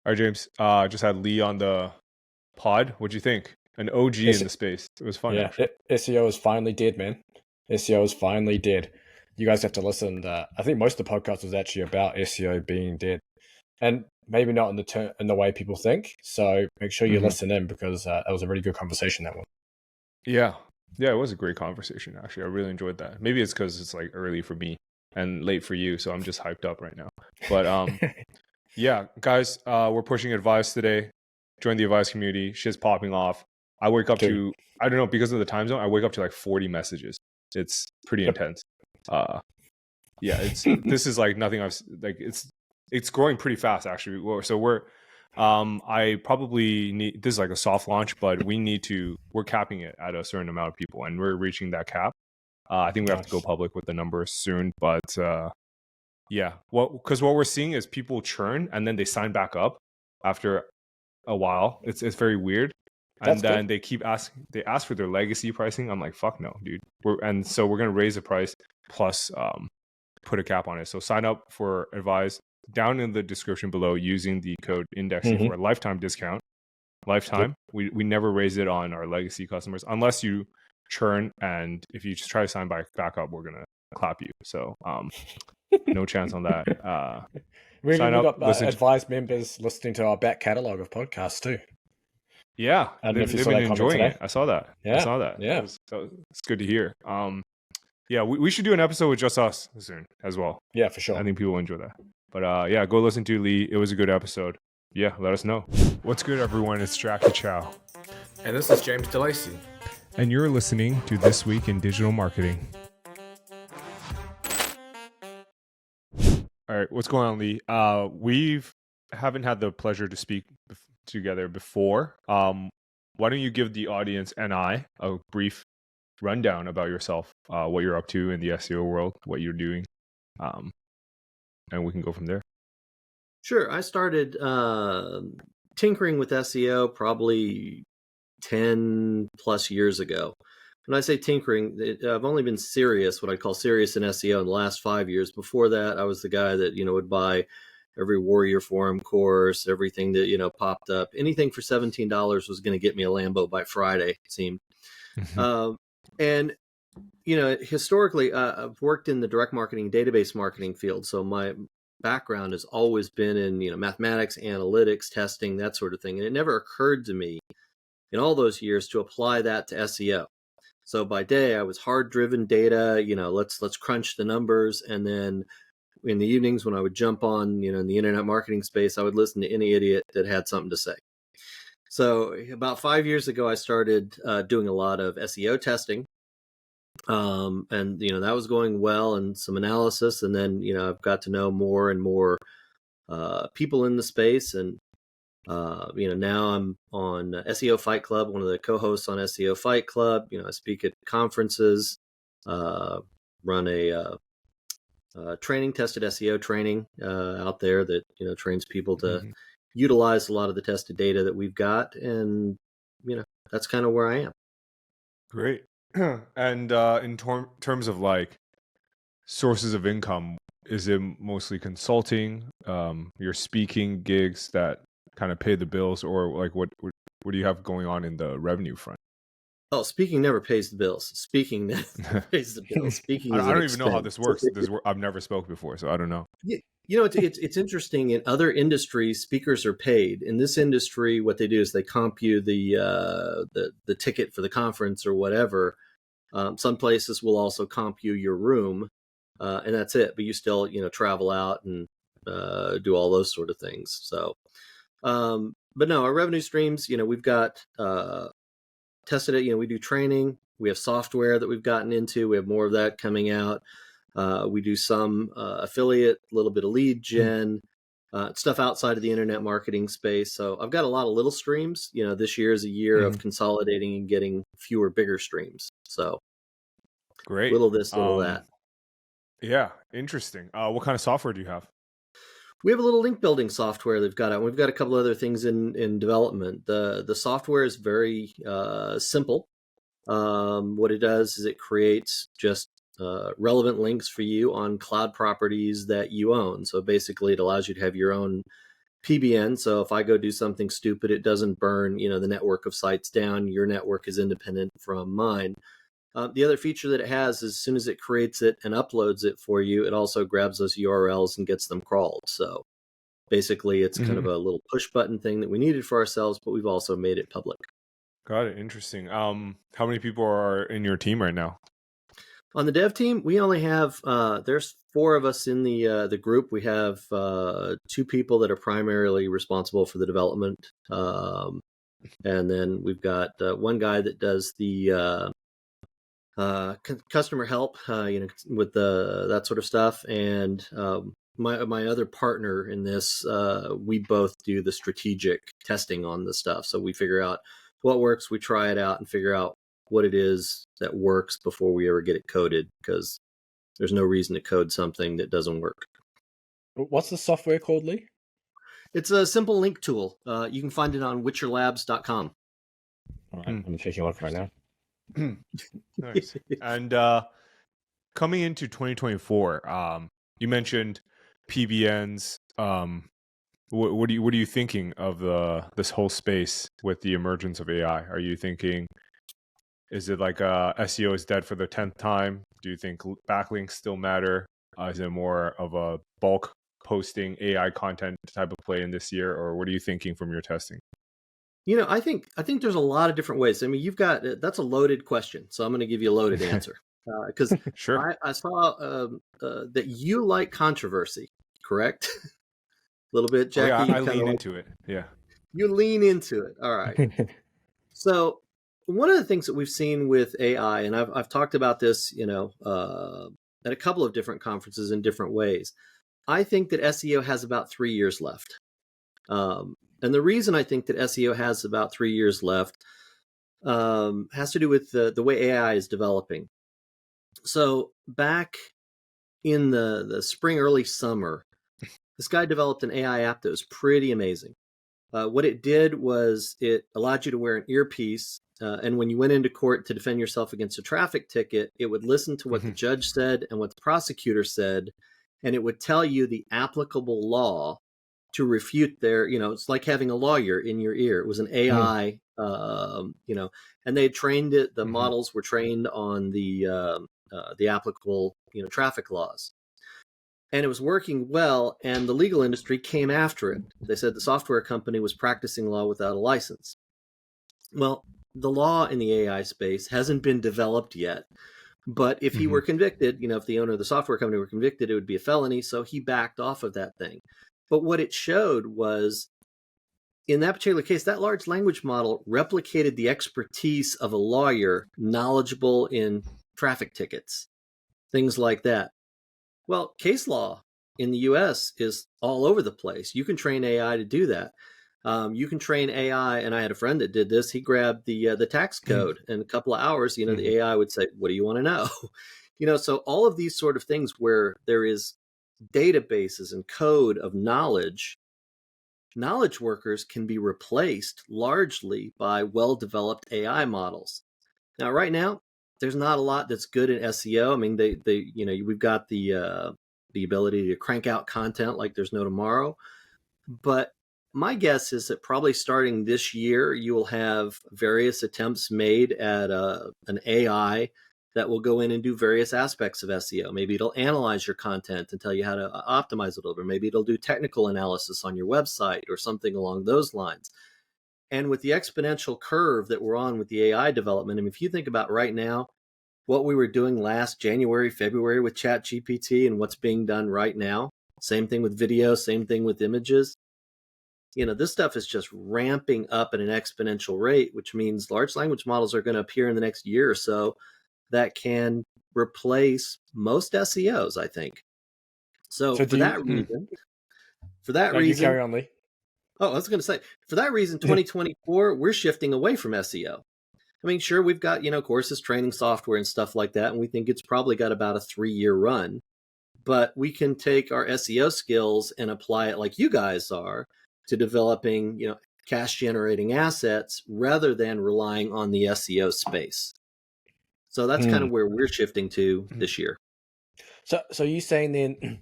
All right, James. Just had Lee on the pod. What'd you think? An OG S- in the space. It was fun, yeah, actually. SEO is finally dead, man. SEO is finally dead. You guys have to listen. I think most of the podcast was actually about SEO being dead, and maybe not in the way people think. So make sure you Hmm. listen in because that was a really good conversation, that one. Yeah. Yeah, it was a great conversation, actually. I really enjoyed that. Maybe it's because it's like early for me and late for you, so I'm just hyped up right now. But yeah, guys, we're pushing advice today. Join the advice community. Shit's popping off. I wake up Dude, to, I don't know, because of the time zone, I wake up to like 40 messages. It's pretty yep. intense. Uh, yeah, this is like nothing it's growing pretty fast, actually. So I probably need, this is like a soft launch, but we're capping it at a certain amount of people, and we're reaching that cap. I think we have to go Nice. public with the numbers soon, but yeah, because what we're seeing is people churn and then they sign back up after a while. It's very weird. And That's then good. they ask for their legacy pricing. I'm like, fuck no, dude. So we're gonna raise the price plus put a cap on it. So sign up for Advise down in the description below using the code indexing for a lifetime discount. Yep. Lifetime. We never raise it on our legacy customers unless you churn, and if you just try to sign back up, we're gonna clap you. So no chance on that. Sign We up, got listen. advised members listening to our back catalog of podcasts too. Yeah, I don't know if you they've saw been that comment enjoying it. today. I saw that. Yeah, That yeah, was it's good to hear. Yeah, we should do an episode with just us soon as well. yeah, for sure. I think people will enjoy that. But yeah, go listen to Lee. It was a good episode. Yeah, let us know. What's good, everyone? It's Jackie Chow. And this is James DeLacy. And you're listening to This Week in Digital Marketing. All right, what's going on, Lee? Haven't had the pleasure to speak together before. Why don't you give the audience and I a brief rundown about yourself, what you're up to in the SEO world, what you're doing, and we can go from there. Sure. I started tinkering with SEO probably 10 plus years ago. When I say tinkering, I've only been serious, what I call serious in SEO, in the last 5 years. Before that, I was the guy that, would buy every Warrior Forum course, everything that, popped up. Anything for $17 was going to get me a Lambo by Friday, it seemed. And historically, I've worked in the direct marketing, database marketing field. So my background has always been in, mathematics, analytics, testing, that sort of thing. And it never occurred to me in all those years to apply that to SEO. So by day, I was hard-driven data, let's crunch the numbers. And then in the evenings when I would jump on, in the internet marketing space, I would listen to any idiot that had something to say. So about 5 years ago, I started doing a lot of SEO testing. And that was going well, and some analysis, and then I've got to know more and more people in the space, and now I'm on SEO Fight Club, one of the co-hosts on SEO Fight Club. I speak at conferences, run a training, tested SEO training out there that trains people to utilize a lot of the tested data that we've got, and that's kind of where I am. Great. And in terms of like sources of income, is it mostly consulting, your speaking gigs that kind of pay the bills, or like what do you have going on in the revenue front? Oh, speaking never pays the bills. Speaking never pays the bills. Speaking is I an don't even know how expense. this works. I've never spoke before, so I don't know. It's interesting. In other industries, speakers are paid. In this industry, what they do is they comp you the ticket for the conference or whatever. Some places will also comp you your room, and that's it. But you still travel out and do all those sort of things. So, but no, our revenue streams. We've got tested it. We do training. We have software that we've gotten into. We have more of that coming out. We do some affiliate, a little bit of lead gen, stuff outside of the internet marketing space. So I've got a lot of little streams. This year is a year of consolidating and getting fewer, bigger streams. So great. Little this, little that. Yeah, interesting. What kind of software do you have? We have a little link building software they've got out. We've got a couple other things in development. The software is very simple. What it does is it creates just relevant links for you on cloud properties that you own. So basically, it allows you to have your own PBN. So if I go do something stupid, it doesn't burn, the network of sites down. Your network is independent from mine. The other feature that it has is as soon as it creates it and uploads it for you, it also grabs those URLs and gets them crawled. So basically, it's kind of a little push button thing that we needed for ourselves, but we've also made it public. Got it. Interesting. How many people are in your team right now? On the dev team, we only have there's 4 of us in the group. We have 2 people that are primarily responsible for the development, and then we've got one guy that does the customer help, with that sort of stuff, and my other partner in this, we both do the strategic testing on the stuff. So we figure out what works, we try it out, and figure out what it is that works before we ever get it coded, because there's no reason to code something that doesn't work. What's the software called, Lee? It's a simple link tool. You can find it on witcherlabs.com. All right, I'm taking a look right now. Nice. And coming into 2024, you mentioned PBNs. What are you thinking of this whole space with the emergence of AI? Are you thinking, is it like SEO is dead for the 10th time? Do you think backlinks still matter? Is it more of a bulk posting AI content type of play in this year, or what are you thinking from your testing? I think there's a lot of different ways. I mean, that's a loaded question, so I'm going to give you a loaded answer, because Sure. I saw that you like controversy, correct? A little bit, Jackie. Yeah, I lean into it. Yeah, you lean into it. All right. So one of the things that we've seen with AI, and I've talked about this, at a couple of different conferences in different ways. I think that SEO has about 3 years left. And the reason I think that SEO has about 3 years left has to do with the way AI is developing. So back in the spring, early summer, this guy developed an AI app that was pretty amazing. What it did was it allowed you to wear an earpiece, and when you went into court to defend yourself against a traffic ticket, it would listen to what the judge said and what the prosecutor said, and it would tell you the applicable law to refute it's like having a lawyer in your ear. It was an AI, and they had trained it. The models were trained on the applicable, traffic laws. And it was working well, and the legal industry came after it. They said the software company was practicing law without a license. Well, the law in the AI space hasn't been developed yet. But if he were convicted, if the owner of the software company were convicted, it would be a felony. So he backed off of that thing. But what it showed was, in that particular case, that large language model replicated the expertise of a lawyer knowledgeable in traffic tickets, things like that. Well, case law in the US is all over the place. You can train AI to do that. You can train AI, and I had a friend that did this. He grabbed the tax code, and in a couple of hours, the AI would say, "What do you want to know?" So all of these sort of things where there is databases and code of knowledge workers can be replaced largely by well-developed AI models. Now, right now, there's not a lot that's good in SEO. I mean, we've got the ability to crank out content like there's no tomorrow. But my guess is that probably starting this year, you will have various attempts made at an AI that will go in and do various aspects of SEO. Maybe it'll analyze your content and tell you how to optimize it over. Maybe it'll do technical analysis on your website or something along those lines. And with the exponential curve that we're on with the AI development, I mean, if you think about right now, what we were doing last January, February with ChatGPT and what's being done right now, same thing with video, same thing with images. This stuff is just ramping up at an exponential rate, which means large language models are going to appear in the next year or so that can replace most SEOs, I think. So for that reason, you carry on, Lee. Oh, I was going to say, for that reason, 2024, we're shifting away from SEO. I mean, sure, we've got, courses, training software and stuff like that, and we think it's probably got about a 3-year run. But we can take our SEO skills and apply it like you guys are to developing, cash generating assets rather than relying on the SEO space. So that's kind of where we're shifting to this year. So you saying then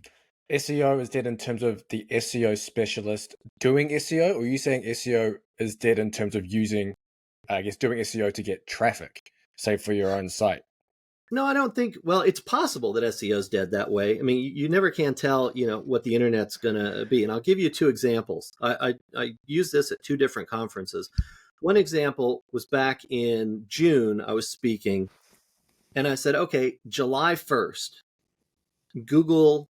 SEO is dead in terms of the SEO specialist doing SEO, or are you saying SEO is dead in terms of using, I guess, doing SEO to get traffic, say for your own site? No, I don't think. Well, it's possible that SEO is dead that way. I mean, you never can tell, what the internet's going to be. And I'll give you two examples. I used this at two different conferences. One example was back in June. I was speaking, and I said, okay, July 1st, Google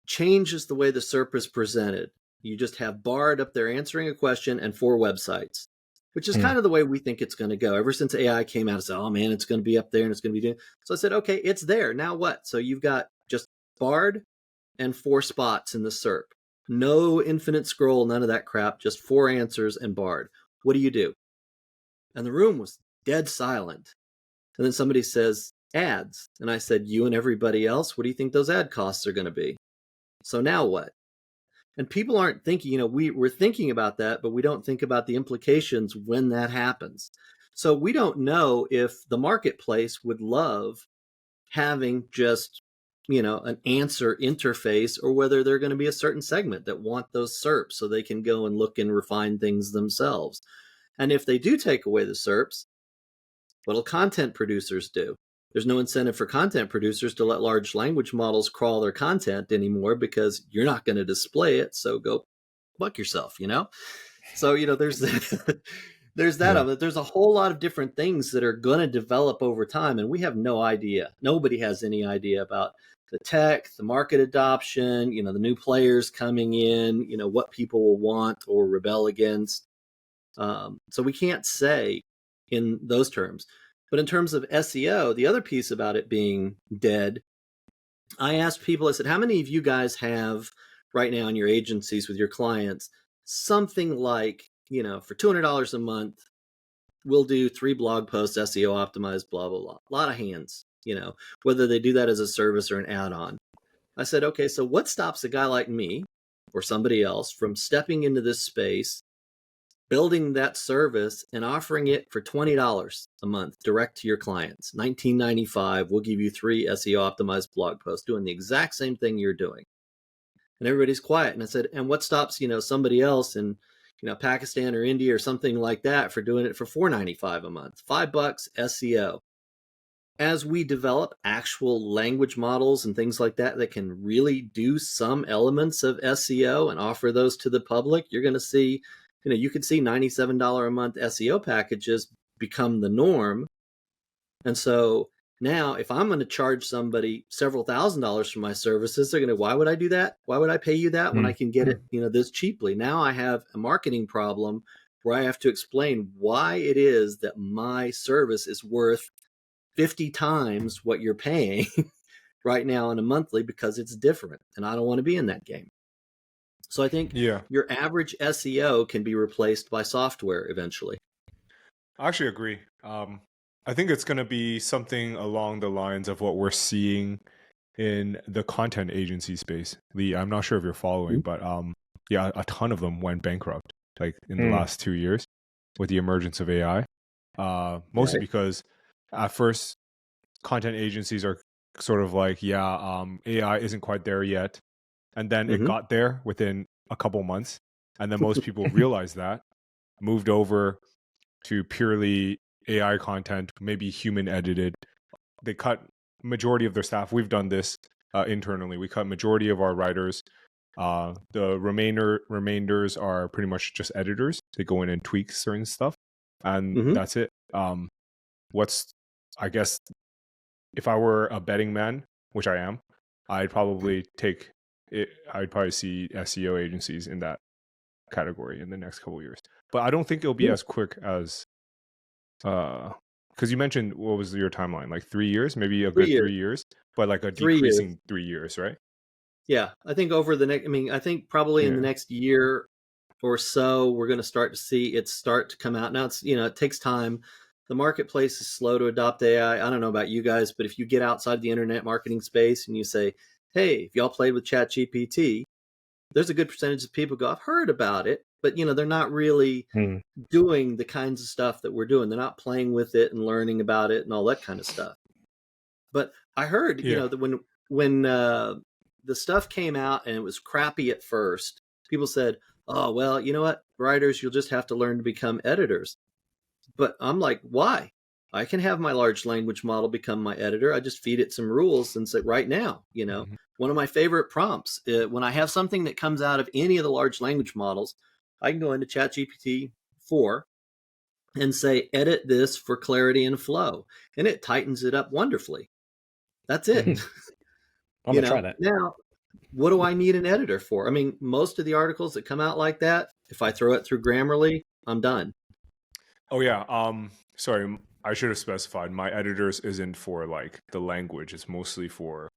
changes the way the SERP is presented. You just have Bard up there answering a question and 4 websites, which is kind of the way we think it's going to go. Ever since AI came out, I said, oh man, it's going to be up there and it's going to be doing. So I said, okay, it's there. Now what? So you've got just Bard and 4 spots in the SERP. No infinite scroll, none of that crap, just 4 answers and Bard. What do you do? And the room was dead silent. And then somebody says, ads. And I said, you and everybody else, what do you think those ad costs are going to be? So now what? And people aren't thinking, we're thinking about that, but we don't think about the implications when that happens. So we don't know if the marketplace would love having just, an answer interface, or whether they're going to be a certain segment that want those SERPs so they can go and look and refine things themselves. And if they do take away the SERPs, what'll content producers do? There's no incentive for content producers to let large language models crawl their content anymore, because you're not going to display it. So go fuck yourself, So, there's there's that of it. There's a whole lot of different things that are going to develop over time. And we have no idea. Nobody has any idea about the tech, the market adoption, the new players coming in, what people will want or rebel against. So we can't say in those terms. But in terms of SEO, the other piece about it being dead, I asked people, I said, how many of you guys have right now in your agencies with your clients something like, for $200 a month, we'll do 3 blog posts, SEO optimized, blah, blah, blah. A lot of hands, whether they do that as a service or an add-on. I said, okay, so what stops a guy like me or somebody else from stepping into this space, building that service and offering it for $20 a month direct to your clients? $19.95, we'll give you 3 SEO optimized blog posts doing the exact same thing you're doing. And everybody's quiet. And I said, and what stops, somebody else in, Pakistan or India or something like that for doing it for $4.95 a month, $5 SEO? As we develop actual language models and things like that that can really do some elements of SEO and offer those to the public, you're going to see, you could see $97 a month SEO packages become the norm. And so now if I'm going to charge somebody several $1,000s for my services, they're going to, why would I do that? Why would I pay you that when I can get it, this cheaply? Now I have a marketing problem where I have to explain why it is that my service is worth 50 times what you're paying right now on a monthly, because it's different. And I don't want to be in that game. So I think your average SEO can be replaced by software eventually. I actually agree. I think it's going to be something along the lines of what we're seeing in the content agency space. Lee, I'm not sure if you're following, but a ton of them went bankrupt like in the last 2 years with the emergence of AI. Mostly because at first content agencies are sort of like, AI isn't quite there yet. And then it got there within a couple months. And then most people realized that, moved over to purely AI content, maybe human edited. They cut majority of their staff. We've done this internally. We cut majority of our writers. The remainders are pretty much just editors. They go in and tweak certain stuff. And that's it. I guess if I were a betting man, which I am, I'd probably take it. I'd probably see SEO agencies in that category in the next couple of years. But I don't think it'll be as quick as, because you mentioned, what was your timeline? Like 3 years, maybe a good 3 years, but like a decreasing 3 years, right? Yeah, I think over the next, I think probably in the next year or so, we're going to start to see it start to come out. Now it's, it takes time. The marketplace is slow to adopt AI. I don't know about you guys, but if you get outside the internet marketing space and you say, hey, if y'all played with ChatGPT, there's a good percentage of people go, I've heard about it, but they're not really doing the kinds of stuff that we're doing. They're not playing with it and learning about it and all that kind of stuff. But I heard, that when the stuff came out and it was crappy at first, people said, oh, well, you know what, writers, you'll just have to learn to become editors. But I'm like, why? I can have my large language model become my editor. I just feed it some rules and say, right now, one of my favorite prompts, when I have something that comes out of any of the large language models, I can go into ChatGPT 4 and say, edit this for clarity and flow. And it tightens it up wonderfully. That's it. I'm going to try that. Now, what do I need an editor for? I mean, most of the articles that come out like that, if I throw it through Grammarly, I'm done. Oh yeah. Sorry, I should have specified. My editors isn't for like the language. It's mostly for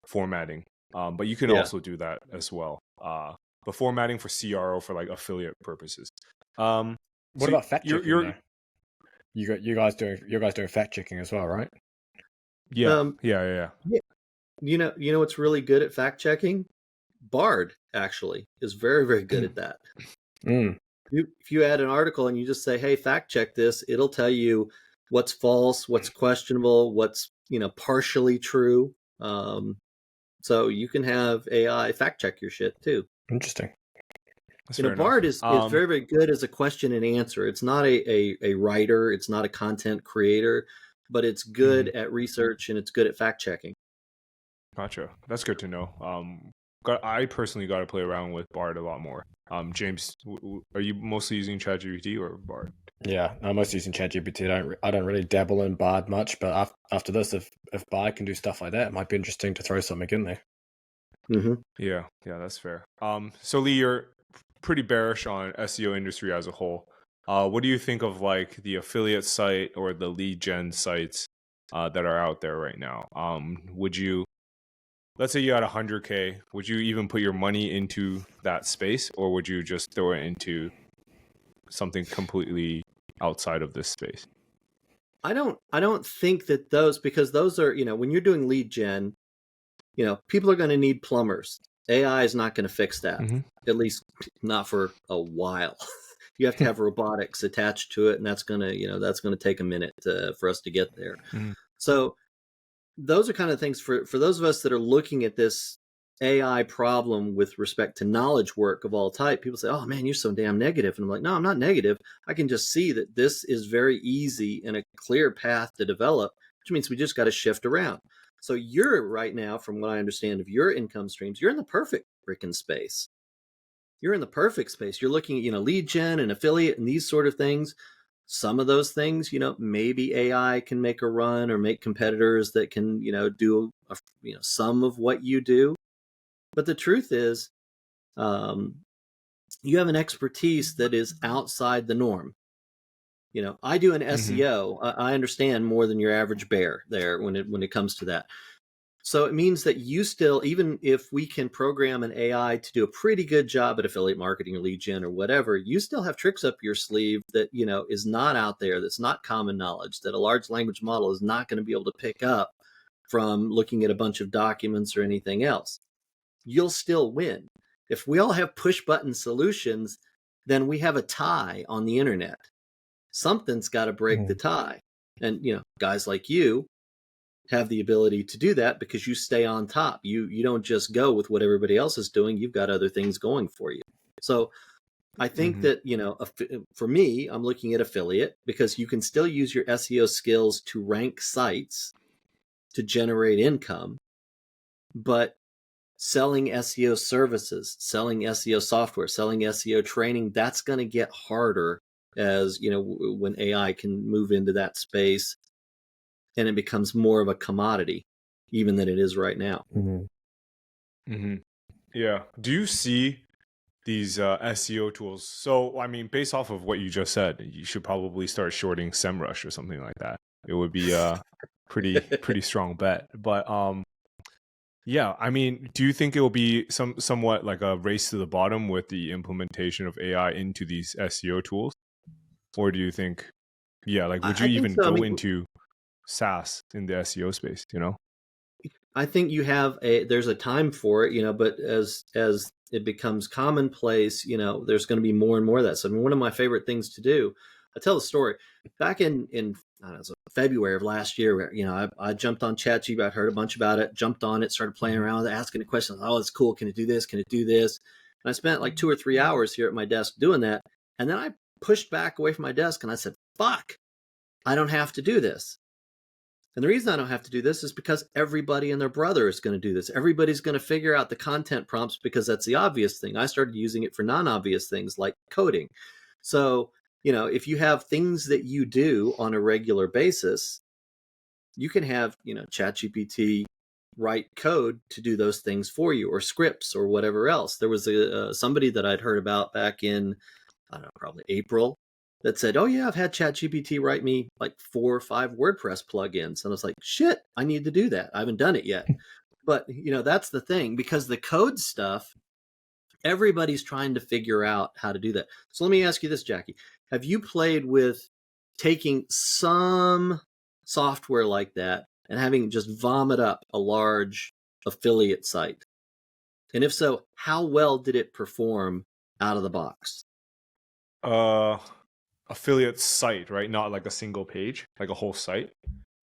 formatting. But you can also do that as well. But formatting for CRO for like affiliate purposes. What about fact checking? You guys doing fact checking as well, right? Yeah. You know what's really good at fact checking? Bard actually is very, very good at that. If you add an article and you just say, hey, fact check this, it'll tell you what's false, what's questionable, what's, partially true. So you can have AI fact check your shit too. Interesting. Bard is very, very good as a question and answer. It's not a writer. It's not a content creator, but it's good at research and it's good at fact checking. Gotcha. That's good to know. I personally got to play around with Bard a lot more. James, are you mostly using ChatGPT or Bard? Yeah, I'm mostly using ChatGPT. I don't really dabble in Bard much, but after this, if Bard can do stuff like that, it might be interesting to throw something in there. Yeah, that's fair. So Lee, you're pretty bearish on SEO industry as a whole. What do you think of like the affiliate site or the lead gen sites that are out there right now? Would you, let's say you had 100K, would you even put your money into that space, or would you just throw it into something completely outside of this space? I don't think that because those are, when you're doing lead gen, people are going to need plumbers. AI is not going to fix that, at least not for a while. You have to have robotics attached to it, and that's going to take a minute for us to get there. So those are kind of things for those of us that are looking at this AI problem with respect to knowledge work of all type. People say, oh man, you're so damn negative. And I'm like, no, I'm not negative. I can just see that this is very easy and a clear path to develop, which means we just got to shift around. So you're right now, from what I understand of your income streams, you're in the perfect freaking space. You're in the perfect space. You're looking at, lead gen and affiliate and these sort of things. Some of those things, maybe AI can make a run or make competitors that can, do, some of what you do. But the truth is, you have an expertise that is outside the norm. I do an SEO. I understand more than your average bear there when it comes to that. So it means that you still, even if we can program an AI to do a pretty good job at affiliate marketing or lead gen or whatever, you still have tricks up your sleeve that, is not out there, that's not common knowledge, that a large language model is not going to be able to pick up from looking at a bunch of documents or anything else. You'll still win. If we all have push button solutions, then we have a tie on the internet. Something's got to break the tie. And, guys like you have the ability to do that because you stay on top. You don't just go with what everybody else is doing. You've got other things going for you. So I think that, for me, I'm looking at affiliate because you can still use your SEO skills to rank sites to generate income, but selling SEO services, selling SEO software, selling SEO training, that's going to get harder as, when AI can move into that space and it becomes more of a commodity even than it is right now. Yeah. Do you see these SEO tools? So, I mean, based off of what you just said, you should probably start shorting SEMrush or something like that. It would be a pretty strong bet. But yeah, I mean, do you think it will be somewhat like a race to the bottom with the implementation of AI into these SEO tools? Or do you think, would you even go into SaaS in the SEO space, I think there's a time for it, but as it becomes commonplace, there's going to be more and more of that. So I mean, one of my favorite things to do, I tell the story back in I don't know, it was February of last year. I jumped on ChatGPT. I heard a bunch about it, jumped on it, started playing around with it, asking it questions. Oh, it's cool. Can it do this? Can it do this? And I spent like 2 or 3 hours here at my desk doing that. And then I pushed back away from my desk and I said, "Fuck, I don't have to do this." And the reason I don't have to do this is because everybody and their brother is going to do this. Everybody's going to figure out the content prompts because that's the obvious thing. I started using it for non-obvious things like coding. So, if you have things that you do on a regular basis, you can have, ChatGPT write code to do those things for you, or scripts or whatever else. There was somebody that I'd heard about back in, I don't know, probably April, that said, "Oh yeah, I've had ChatGPT write me like 4 or 5 WordPress plugins." And I was like, "Shit, I need to do that. I haven't done it yet." But that's the thing, because the code stuff, everybody's trying to figure out how to do that. So let me ask you this, Jackie. Have you played with taking some software like that and having just vomit up a large affiliate site? And if so, how well did it perform out of the box? Affiliate site, right? Not like a single page, like a whole site.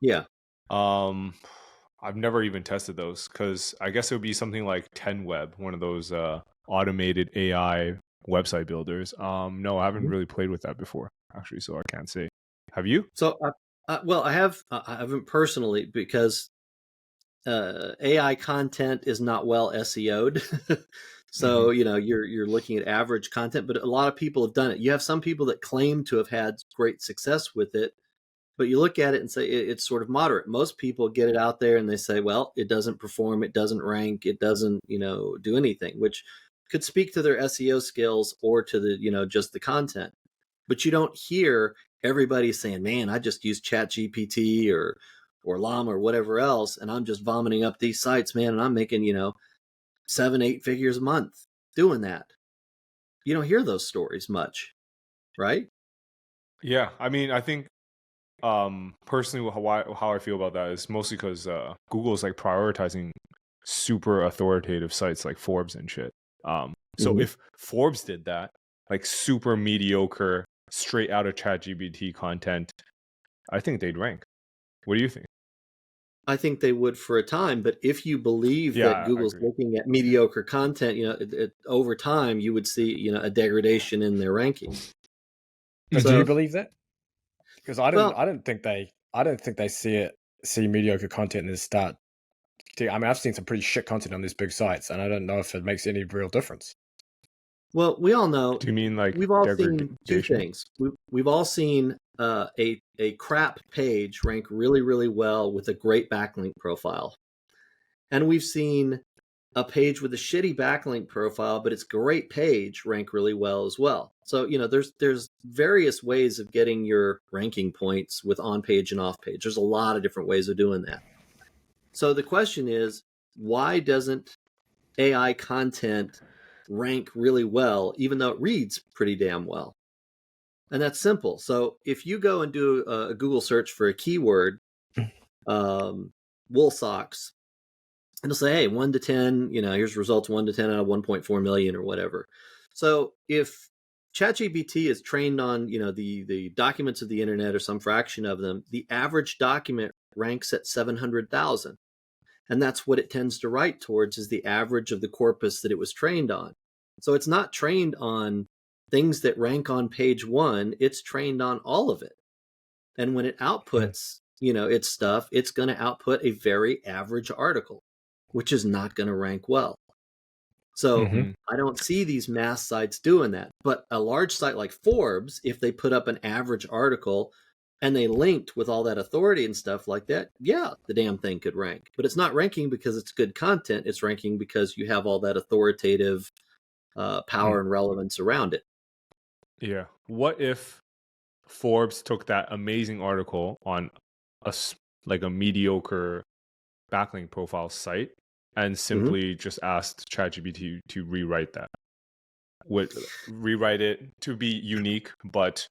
Yeah. I've never even tested those, because I guess it would be something like 10Web, one of those automated AI website builders. No, I haven't really played with that before, actually, so I can't say. Have you? So, well, I haven't personally, because AI content is not well SEO'd. So, you're looking at average content, but a lot of people have done it. You have some people that claim to have had great success with it, but you look at it and say it's sort of moderate. Most people get it out there and they say, well, it doesn't perform, it doesn't rank, it doesn't, do anything, which could speak to their SEO skills or to the, just the content. But you don't hear everybody saying, "Man, I just used ChatGPT or Llama or whatever else, and I'm just vomiting up these sites, man, and I'm making, 7-8 figures a month doing that." You don't hear those stories much, right? Yeah, I mean, I think personally, how I feel about that is mostly because Google's like prioritizing super authoritative sites like Forbes and shit. So if Forbes did that, like super mediocre, straight out of ChatGPT content, I think they'd rank. What do you think? I think they would for a time, but if you believe that Google's looking at mediocre content, over time you would see, a degradation in their rankings. Do you believe that? Because I don't think they see mediocre content and start. I mean, I've seen some pretty shit content on these big sites, and I don't know if it makes any real difference. Well, we all know. Do you mean like we've all seen 2 things? We've all seen a crap page rank really, really well with a great backlink profile, and we've seen a page with a shitty backlink profile, but it's a great page, rank really well as well. So, there's various ways of getting your ranking points with on page and off page. There's a lot of different ways of doing that. So the question is, why doesn't AI content rank really well, even though it reads pretty damn well? And that's simple. So if you go and do a Google search for a keyword, wool socks, and it'll say, hey, 1 to 10, here's results 1 to 10 out of 1.4 million or whatever. So if ChatGPT is trained on, the documents of the internet or some fraction of them, the average document ranks at 700,000. And that's what it tends to write towards, is the average of the corpus that it was trained on. So it's not trained on things that rank on page 1, it's trained on all of it. And when it outputs, its stuff, it's going to output a very average article, which is not going to rank well. So I don't see these mass sites doing that. But a large site like Forbes, if they put up an average article and they linked with all that authority and stuff like that, yeah, the damn thing could rank. But it's not ranking because it's good content. It's ranking because you have all that authoritative power and relevance around it. Yeah. What if Forbes took that amazing article on a mediocre backlink profile site and simply just asked ChatGPT to rewrite that? Would rewrite it to be unique, but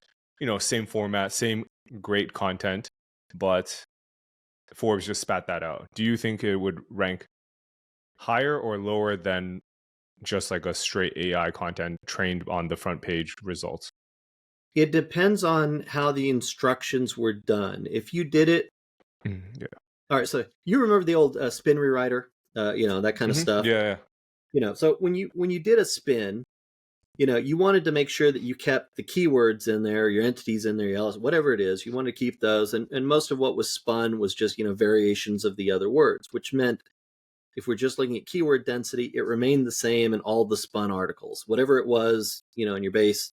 same format, same great content, but Forbes just spat that out. Do you think it would rank higher or lower than just like a straight AI content trained on the front page results? It depends on how the instructions were done. If you did it, Yeah. all right. So you remember the old spin rewriter, that kind of stuff. Yeah. So when you did a spin, you wanted to make sure that you kept the keywords in there, your entities in there, whatever it is. You wanted to keep those, and most of what was spun was just variations of the other words, which meant if we're just looking at keyword density, it remained the same in all the spun articles, whatever it was, in your base,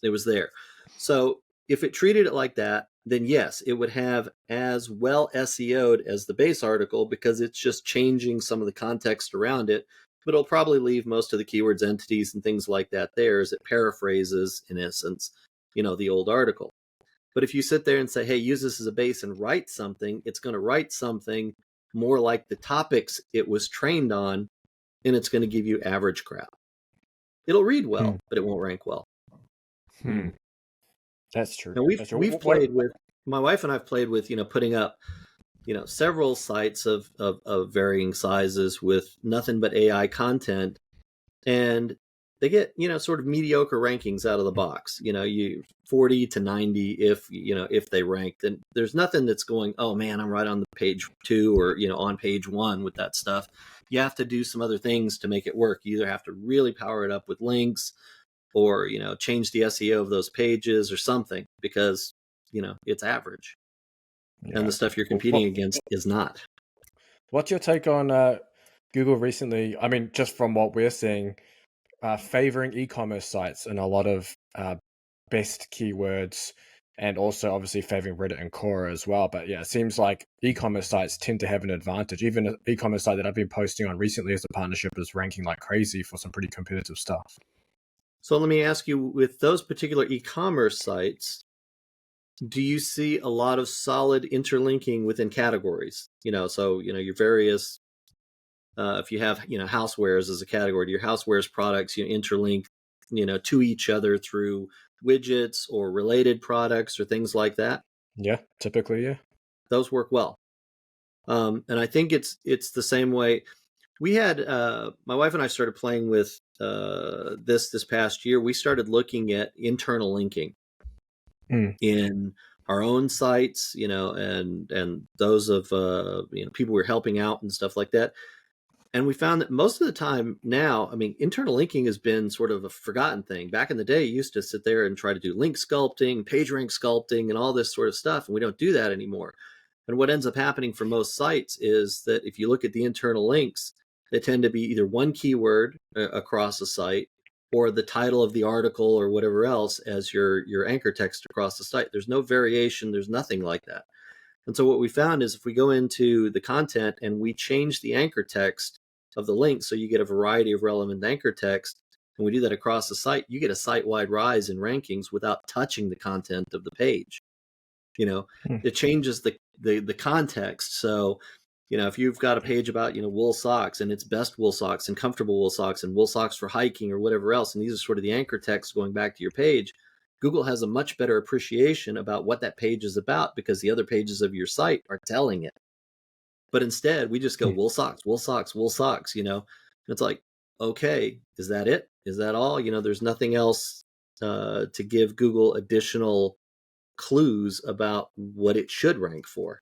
it was there. So if it treated it like that, then yes, it would have as well SEO'd as the base article because it's just changing some of the context around it, but it'll probably leave most of the keywords, entities, and things like that there as it paraphrases, in essence, the old article. But if you sit there and say, hey, use this as a base and write something, it's going to write something more like the topics it was trained on, and it's going to give you average crap. It'll read well, but it won't rank well. That's true. And we've played with, my wife and I've played with, putting up, several sites of varying sizes with nothing but AI content, and they get, sort of mediocre rankings out of the box. You 40 to 90 if they ranked, and there's nothing that's going, oh man, I'm right on the page 2 or on page 1 with that stuff. You have to do some other things to make it work. You either have to really power it up with links, or change the SEO of those pages or something, because it's average, and the stuff you're competing against is not. What's your take on Google recently? I mean, just from what we're seeing, favoring e-commerce sites and a lot of best keywords, and also obviously favoring Reddit and Quora as well. But yeah, it seems like e-commerce sites tend to have an advantage. Even an e-commerce site that I've been posting on recently as a partnership is ranking like crazy for some pretty competitive stuff. So let me ask you, with those particular e-commerce sites, do you see a lot of solid interlinking within categories? So your various, if you have housewares as a category, do your housewares products interlink to each other through widgets or related products or things like that? Yeah, typically, yeah. Those work well. And I think it's the same way. We had my wife and I started playing with this past year. We started looking at internal linking in our own sites, and those of people we're helping out and stuff like that. And we found that most of the time now, I mean, internal linking has been sort of a forgotten thing. Back in the day, you used to sit there and try to do link sculpting, page rank sculpting, and all this sort of stuff, and we don't do that anymore. And what ends up happening for most sites is that if you look at the internal links, they tend to be either one keyword across a site, or the title of the article or whatever else as your anchor text across the site. There's no variation. There's nothing like that. And so what we found is if we go into the content and we change the anchor text of the link, so you get a variety of relevant anchor text, and we do that across the site, you get a site-wide rise in rankings without touching the content of the page. It changes the context. So if you've got a page about wool socks, and it's best wool socks and comfortable wool socks and wool socks for hiking or whatever else, and these are sort of the anchor text going back to your page, Google has a much better appreciation about what that page is about because the other pages of your site are telling it. But instead, we just go wool socks, wool socks, wool socks. And it's like, okay, is that it? Is that all? There's nothing else to give Google additional clues about what it should rank for.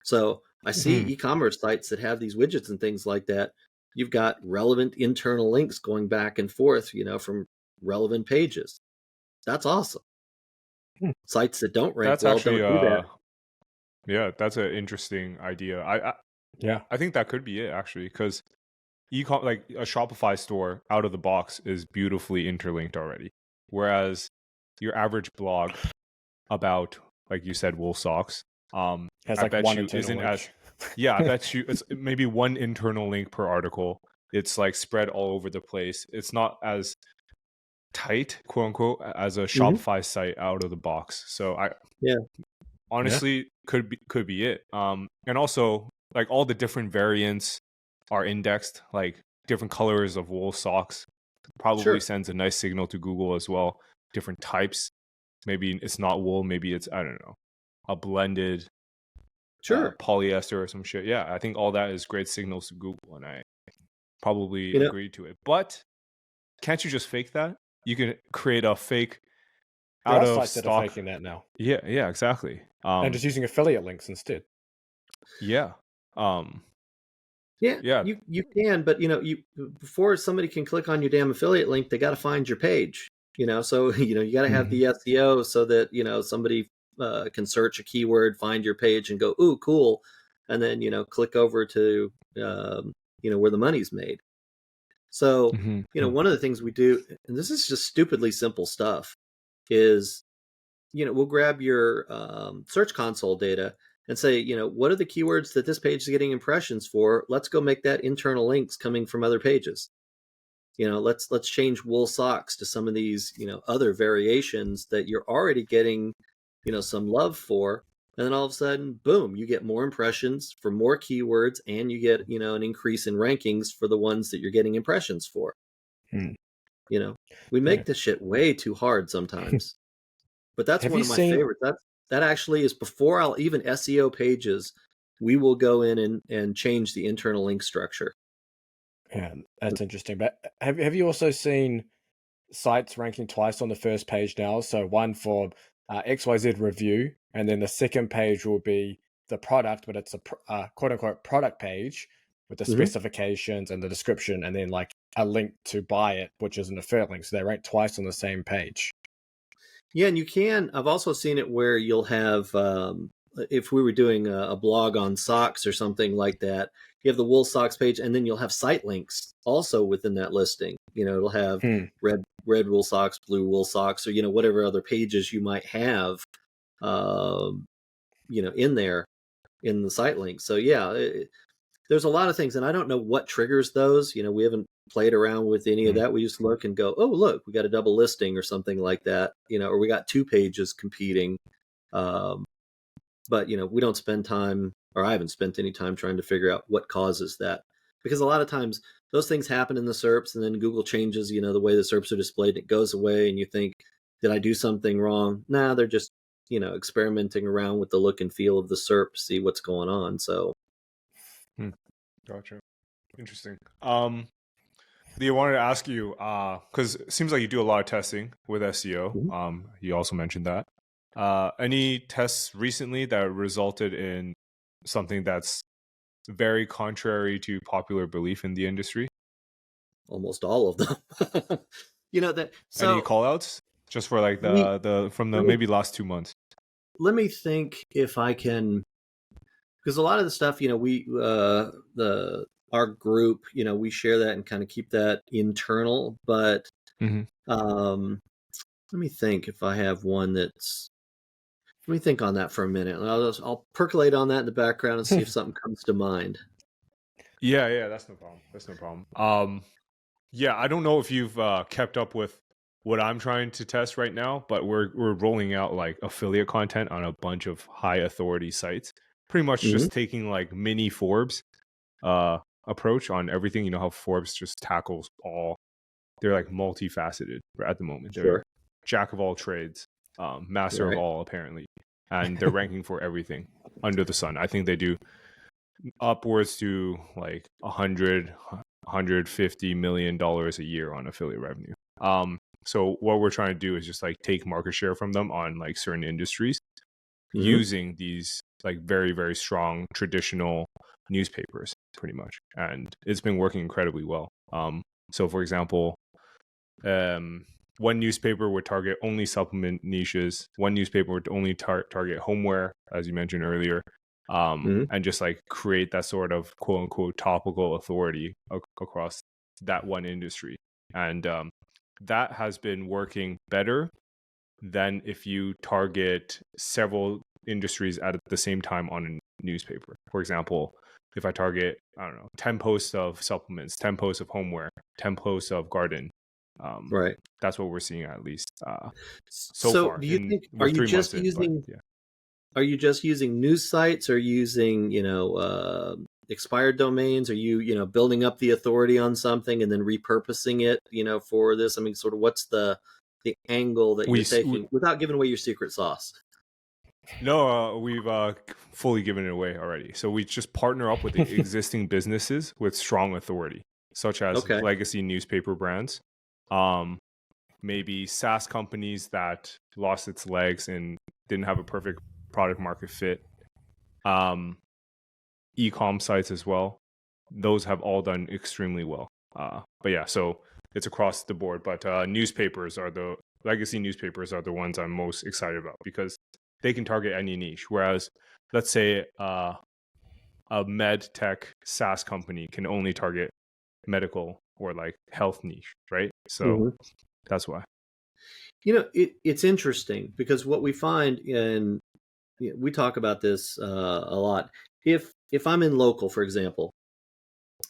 So I see e-commerce sites that have these widgets and things like that. You've got relevant internal links going back and forth, from relevant pages. That's awesome. Sites that don't rank That's well actually, don't do that. Yeah, that's an interesting idea. I think that could be it actually, because like a Shopify store out of the box is beautifully interlinked already, whereas your average blog about, like you said, wool socks, has I like bet one you internal isn't link. as yeah. I bet you it's maybe one internal link per article. It's like spread all over the place. It's not as tight, quote unquote, as a Shopify site out of the box. So honestly could be it. And also like all the different variants are indexed, like different colors of wool socks probably sends a nice signal to Google as well. Different types. Maybe it's not wool, maybe it's, I don't know, a blended polyester or some shit. Yeah, I think all that is great signals to Google, and I probably agree to it. But can't you just fake that? You can create a fake There out are of sites that are stock. faking that now, Yeah, exactly. and just using affiliate links instead. Yeah. Yeah, Yeah. you can, but you before somebody can click on your damn affiliate link, they got to find your page. So you got to have the SEO so that somebody can search a keyword, find your page, and go, ooh, cool, and then click over to where the money's made. So one of the things we do, and this is just stupidly simple stuff, is we'll grab your search console data and say, what are the keywords that this page is getting impressions for? Let's go make that internal links coming from other pages. Let's change wool socks to some of these, other variations that you're already getting, some love for. And then all of a sudden, boom, you get more impressions for more keywords, and you get, an increase in rankings for the ones that you're getting impressions for. We make this shit way too hard sometimes. But that's one of my favorites. That actually is before I'll even SEO pages. We will go in and change the internal link structure. Yeah, that's interesting. But have you also seen sites ranking twice on the first page now? So one for XYZ review, and then the second page will be the product, but it's a quote unquote product page with the specifications and the description, and then like a link to buy it, which is an affiliate link. So they rank twice on the same page. Yeah, and you can. I've also seen it where you'll have, if we were doing a blog on socks or something like that, you have the wool socks page, and then you'll have site links also within that listing. It'll have red wool socks, blue wool socks, or whatever other pages you might have, in there in the site link. So yeah, there's a lot of things, and I don't know what triggers those. We haven't played around with any of that. We just look and go, oh, look, we got a double listing or something like that, or we got two pages competing. But, we don't spend time, or I haven't spent any time trying to figure out what causes that. Because a lot of times those things happen in the SERPs, and then Google changes, the way the SERPs are displayed, and it goes away, and you think, did I do something wrong? Nah, they're just, experimenting around with the look and feel of the SERP, see what's going on. So. Gotcha. Interesting. Lee, I wanted to ask you, because it seems like you do a lot of testing with SEO. You also mentioned that. Any tests recently that resulted in something that's very contrary to popular belief in the industry? Almost all of them. Any callouts just for like the maybe last 2 months? Let me think if I can, because a lot of the stuff, our group, we share that and kind of keep that internal. But let me think if I have one that's. Let me think on that for a minute. I'll percolate on that in the background and see if something comes to mind. Yeah, that's no problem. Yeah, I don't know if you've kept up with what I'm trying to test right now, but we're rolling out like affiliate content on a bunch of high authority sites. Pretty much just taking like mini Forbes approach on everything. You know how Forbes just tackles all. They're like multifaceted at the moment. They're jack of all trades, master of all apparently, and they're ranking for everything under the sun. I think they do upwards to like $150 million a year on affiliate revenue. So what we're trying to do is just like take market share from them on like certain industries using these like very, very strong traditional newspapers pretty much. And it's been working incredibly well. So for example, one newspaper would target only supplement niches. One newspaper would only target homeware, as you mentioned earlier, and just like create that sort of quote unquote topical authority across that one industry. And that has been working better than if you target several industries at the same time on a newspaper. For example, if I target, 10 posts of supplements, 10 posts of homeware, 10 posts of garden, that's what we're seeing at least so far. Do you think, are you just using news sites, or using expired domains? Are you building up the authority on something and then repurposing it for this? I mean, sort of what's the angle that you're taking without giving away your secret sauce? No, we've fully given it away already. So we just partner up with existing businesses with strong authority, such as legacy newspaper brands. maybe SaaS companies that lost its legs and didn't have a perfect product market fit. E-com sites as well. Those have all done extremely well. But yeah, so it's across the board. But legacy newspapers are the ones I'm most excited about because they can target any niche. Whereas, let's say a med tech SaaS company can only target medical or like health niche, right? So that's why. It's interesting because what we find we talk about this a lot. If I'm in local, for example,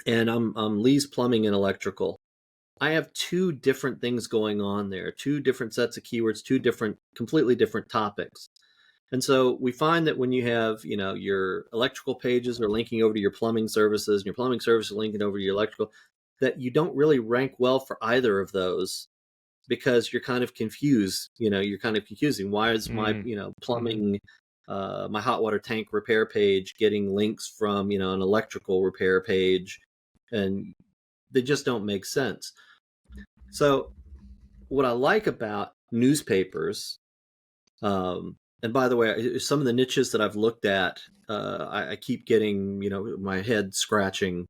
and I'm Lee's Plumbing and Electrical, I have two different things going on there, two different sets of keywords, completely different topics. And so we find that when you have, your electrical pages are linking over to your plumbing services and your plumbing services are linking over to your electrical, that you don't really rank well for either of those because you're kind of confused. You're kind of confusing. Why is my, plumbing, my hot water tank repair page getting links from, an electrical repair page? And they just don't make sense. So what I like about newspapers, and by the way, some of the niches that I've looked at, I keep getting, my head scratching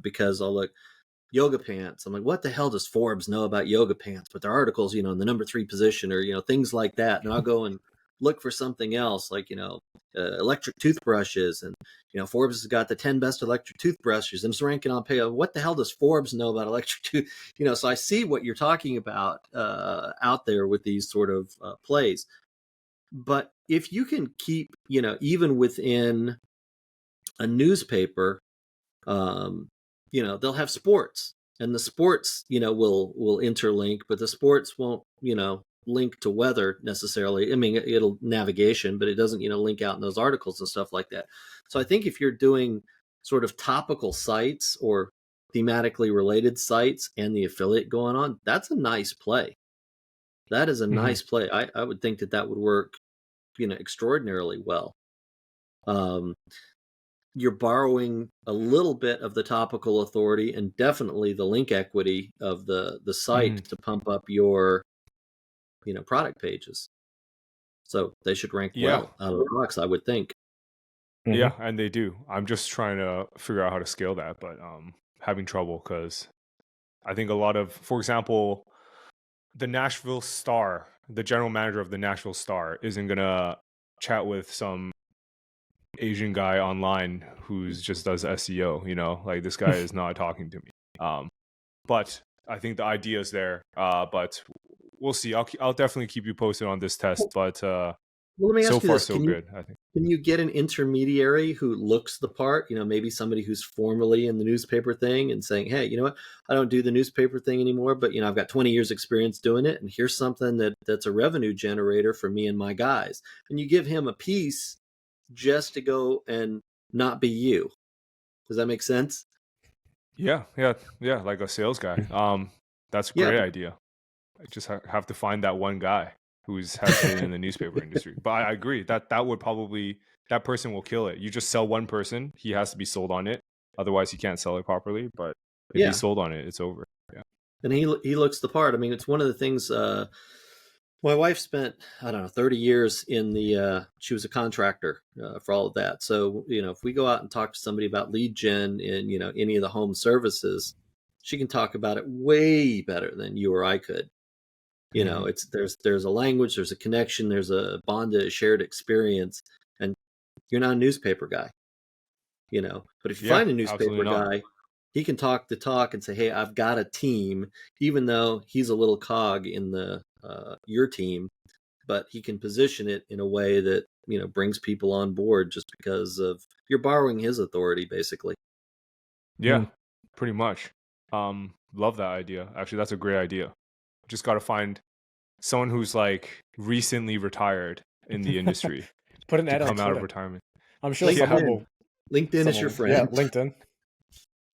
because I'll look yoga pants. I'm like, what the hell does Forbes know about yoga pants? But their articles, in the number 3 position or, things like that. And I'll go and look for something else like, electric toothbrushes. And, Forbes has got the 10 best electric toothbrushes and it's ranking on pay. What the hell does Forbes know about electric so I see what you're talking about out there with these sort of plays. But if you can keep, even within a newspaper, they'll have sports and the sports, will interlink, but the sports won't, link to weather necessarily. I mean, it'll navigation, but it doesn't, link out in those articles and stuff like that. So I think if you're doing sort of topical sites or thematically related sites and the affiliate going on, that's a nice play. That is a nice play. I would think that would work, extraordinarily well. You're borrowing a little bit of the topical authority and definitely the link equity of the site to pump up your, product pages. So they should rank well out of the box, I would think. Yeah, and they do. I'm just trying to figure out how to scale that, but having trouble because I think a lot of, for example, the Nashville Star, the general manager of the Nashville Star isn't going to chat with some Asian guy online who's just does SEO, like this guy is not talking to me. But I think the idea is there. But we'll see. I'll definitely keep you posted on this test. But let me ask so you far this. so good, I think. Can you get an intermediary who looks the part, maybe somebody who's formerly in the newspaper thing and saying, hey, you know what, I don't do the newspaper thing anymore, but, I've got 20 years experience doing it. And here's something that's a revenue generator for me and my guys. And you give him a piece just to go and not be you. Does that make sense? Yeah. Like a sales guy. That's a great idea. I just have to find that one guy who's has been in the newspaper industry. But I agree that would probably, that person will kill it. You just sell one person, he has to be sold on it. Otherwise, he can't sell it properly. But if he's sold on it, it's over. Yeah. And he looks the part. I mean, it's one of the things. My wife spent, 30 years in she was a contractor for all of that. So, if we go out and talk to somebody about lead gen in, any of the home services, she can talk about it way better than you or I could. There's a language, there's a connection, there's a bond, a shared experience, and you're not a newspaper guy, but if you find a newspaper guy, he can talk the talk and say, hey, I've got a team, even though he's a little cog in the your team, but he can position it in a way that, brings people on board just because of you're borrowing his authority, basically. Yeah, pretty much. Love that idea. Actually, that's a great idea. Just got to find someone who's like recently retired in the industry. Put an ad to on come out of Twitter. retirement. I'm sure LinkedIn is your friend. Yeah, LinkedIn.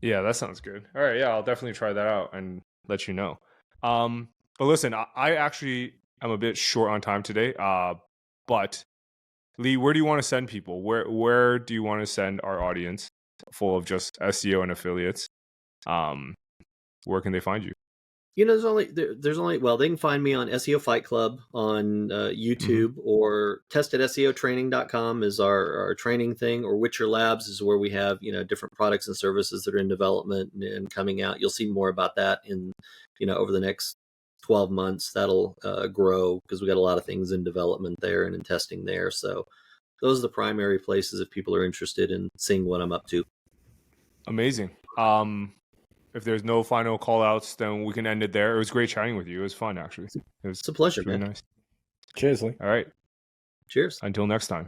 Yeah, that sounds good. All right, yeah, I'll definitely try that out and let you know. But listen, I actually am a bit short on time today. But Lee, where do you want to send people? Where do you want to send our audience full of just SEO and affiliates? Where can they find you? there's only well, they can find me on SEO Fight Club on YouTube, or testedseotraining.com is our training thing, or Witcher Labs is where we have different products and services that are in development and coming out. You'll see more about that in over the next 12 months. That'll grow because we got a lot of things in development there and in testing there. So those are the primary places if people are interested in seeing what I'm up to. Amazing. If there's no final call outs, then we can end it there. It was great chatting with you. It was fun, actually. It's a pleasure, really man. Nice. Cheers, Lee. All right. Cheers. Until next time.